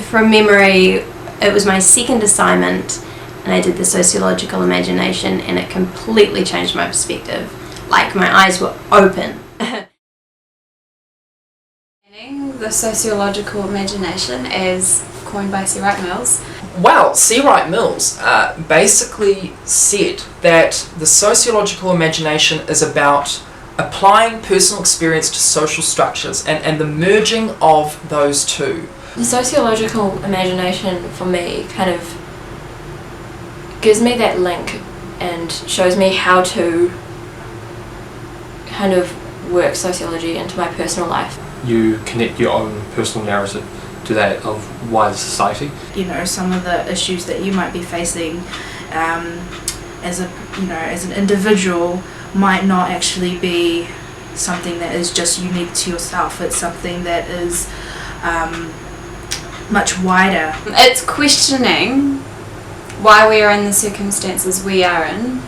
from memory, it was my second assignment, and I did the sociological imagination, and it completely changed my perspective. Like, my eyes were open. The sociological imagination is coined by Wright Mills. Well, Wright Mills basically said that the sociological imagination is about applying personal experience to social structures and the merging of those two. The sociological imagination for me kind of gives me that link and shows me how to kind of work sociology into my personal life. You connect your own personal narrative to that of wider society. You know, some of the issues that you might be facing as an individual might not actually be something that is just unique to yourself. It's something that is much wider. It's questioning why we are in the circumstances we are in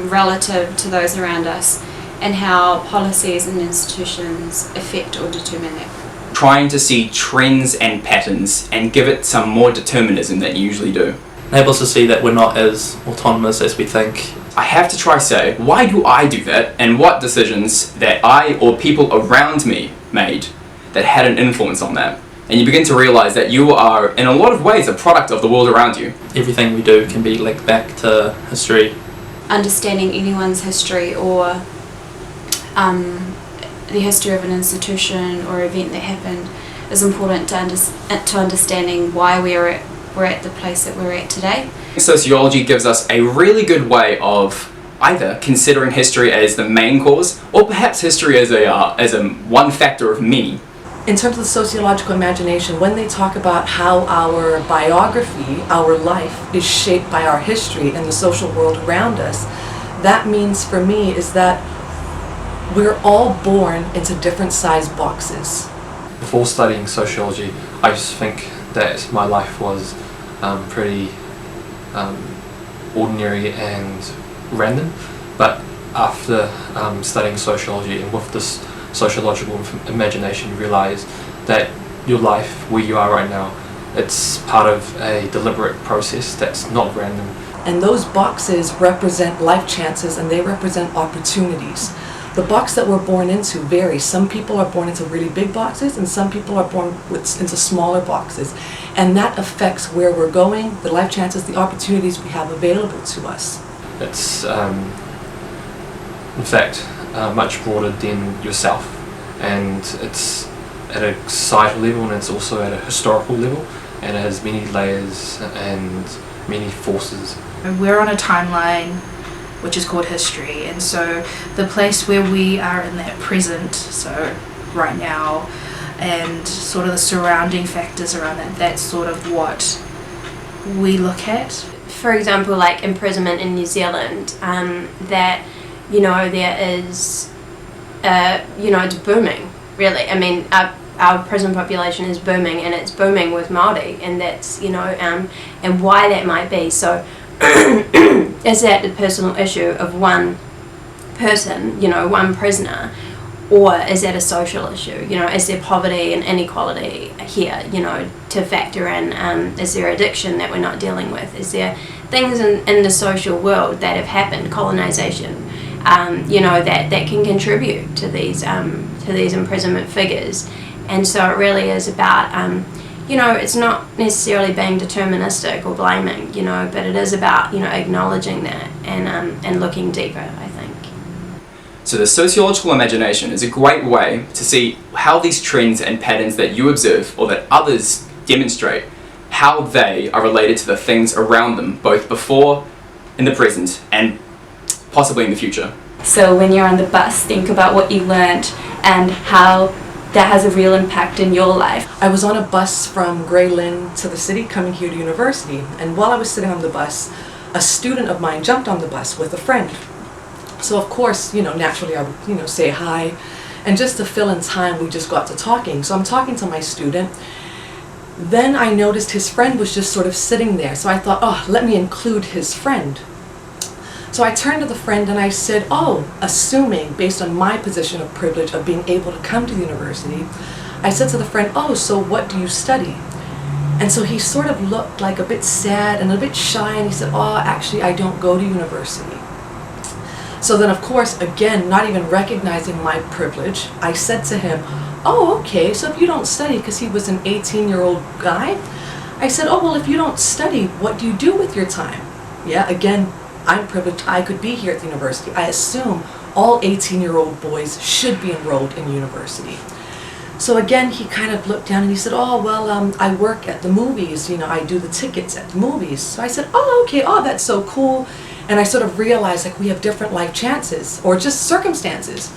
relative to those around us, and how policies and institutions affect or determine that. Trying to see trends and patterns and give it some more determinism than you usually do. Enable us to see that we're not as autonomous as we think. I have to try say, why do I do that, and what decisions that I or people around me made that had an influence on that? And you begin to realise that you are, in a lot of ways, a product of the world around you. Everything we do can be linked back to history. Understanding anyone's history, or the history of an institution or event that happened, is important to understanding why we're at the place that we're at today. Sociology gives us a really good way of either considering history as the main cause, or perhaps history as a one factor of many. In terms of the sociological imagination, when they talk about how our biography, our life, is shaped by our history and the social world around us, that means for me is that we're all born into different sized boxes. Before studying sociology, I used to think that my life was pretty ordinary and random, but after studying sociology and with this sociological imagination, you realise that your life, where you are right now, it's part of a deliberate process that's not random. And those boxes represent life chances, and they represent opportunities. The box that we're born into varies. Some people are born into really big boxes, and some people are born into smaller boxes. And that affects where we're going, the life chances, the opportunities we have available to us. It's, in fact, much broader than yourself, and it's at a societal level, and it's also at a historical level, and it has many layers and many forces. We're on a timeline which is called history, and so the place where we are in that present, so right now, and sort of the surrounding factors around that, that's sort of what we look at. For example, like imprisonment in New Zealand, that, there is, it's booming, really. I mean, our prison population is booming, and it's booming with Māori, and that's, and why that might be. So is that the personal issue of one person, one prisoner, or is that a social issue? Is there poverty and inequality here, to factor in? Is there addiction that we're not dealing with? Is there things in the social world that have happened, colonisation, that can contribute to these imprisonment figures? And so it really is about, it's not necessarily being deterministic or blaming, but it is about, acknowledging that and looking deeper, I think. So the sociological imagination is a great way to see how these trends and patterns that you observe or that others demonstrate, how they are related to the things around them, both before, in the present, and possibly in the future. So when you're on the bus, think about what you learned and how that has a real impact in your life. I was on a bus from Grey Lynn to the city coming here to university, and while I was sitting on the bus, a student of mine jumped on the bus with a friend. So of course, naturally I would, say hi, and just to fill in time, we just got to talking. So I'm talking to my student. Then I noticed his friend was just sort of sitting there, so I thought, let me include his friend. So I turned to the friend and I said, assuming, based on my position of privilege of being able to come to the university, I said to the friend, so what do you study? And so he sort of looked like a bit sad and a bit shy, and he said, oh, actually, I don't go to university. So then, of course, again, not even recognizing my privilege, I said to him, oh, okay, so if you don't study, because he was an 18-year-old guy, I said, oh, well, if you don't study, what do you do with your time? Yeah, again, I'm privileged, I could be here at the university. I assume all 18-year-old boys should be enrolled in university. So again, he kind of looked down and he said, oh, well, I work at the movies, you know, I do the tickets at the movies. So I said, oh, okay, oh, that's so cool. And I sort of realized, like, we have different life chances, or just circumstances.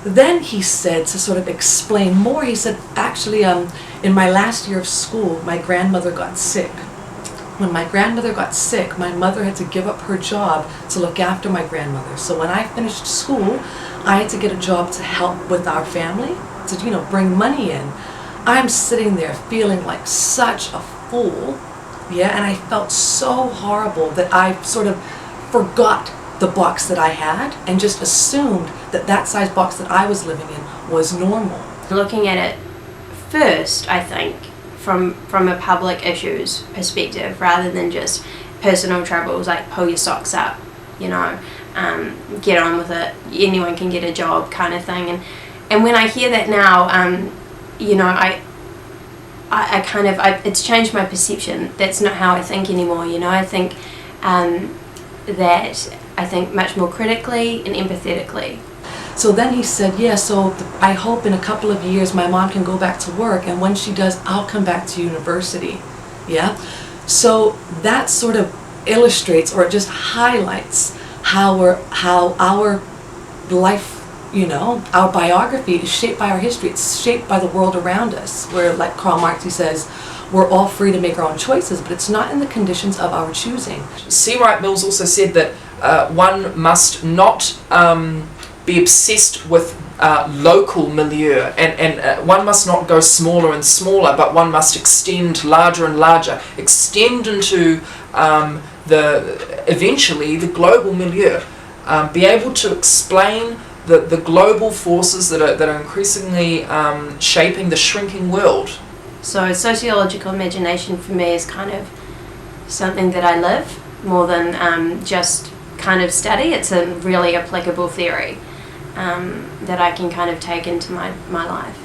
Then he said, to sort of explain more, he said, actually, in my last year of school, my grandmother got sick. When my grandmother got sick, my mother had to give up her job to look after my grandmother. So when I finished school, I had to get a job to help with our family, to, you know, bring money in. I'm sitting there feeling like such a fool, yeah, and I felt so horrible that I sort of forgot the box that I had and just assumed that that size box that I was living in was normal. Looking at it first, I think, from a public issues perspective, rather than just personal troubles like pull your socks up, you know, get on with it, anyone can get a job kind of thing. And when I hear that now, you know, I kind of, it's changed my perception. That's not how I think anymore, you know. I think that I think much more critically and empathetically. So then he said, yeah, so I hope in a couple of years my mom can go back to work, and when she does, I'll come back to university, yeah? So that sort of illustrates, or it just highlights how our life, you know, our biography is shaped by our history. It's shaped by the world around us, where, like Karl Marx, he says, we're all free to make our own choices, but it's not in the conditions of our choosing. C. Wright Mills also said that one must not be obsessed with local milieu, and one must not go smaller and smaller, but one must extend larger and larger, extend into eventually the global milieu, be able to explain the global forces that are increasingly shaping the shrinking world. So sociological imagination for me is kind of something that I live more than just kind of study. It's a really applicable theory that I can kind of take into my life.